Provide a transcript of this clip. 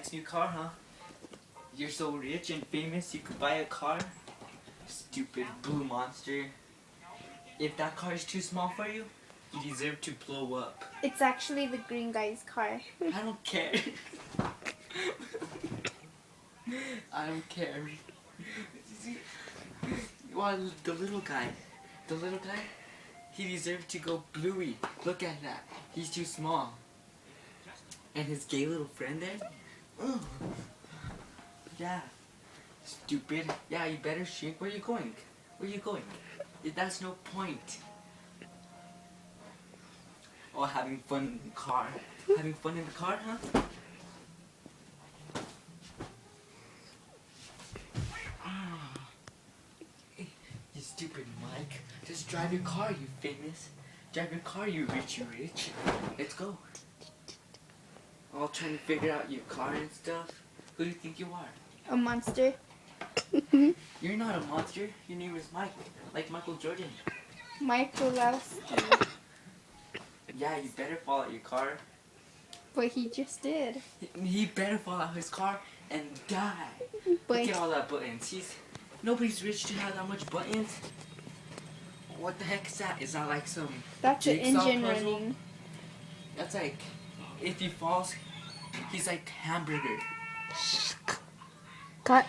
Mike's new car, huh? You're so rich and famous you could buy a car? Stupid blue monster. If that car is too small for you, you deserve to blow up. It's actually the green guy's car. I don't care. I don't care. Well, the little guy, he deserves to go bluey. Look at that. He's too small. And his gay little friend there? Ugh. Yeah. Stupid. Yeah, you better shrink. Where you going? Where you going? That's no point. Oh, having fun in the car. Having fun in the car, huh? You stupid Mike. Just drive your car, you famous. Drive your car, you rich. Let's go. All trying to figure out your car and stuff. Who do you think you are? A monster. You're not a monster. Your name is Mike. Like Michael Jordan. Michael Lowski. Yeah, you better fall out your car. But he just did. He better fall out his car and die. But Look at all that buttons. Nobody's rich to have that much buttons. What the heck is that? Is that like some that's an jigsaw engine puzzle? running. That's like, if he falls, he's like hamburger. Cut.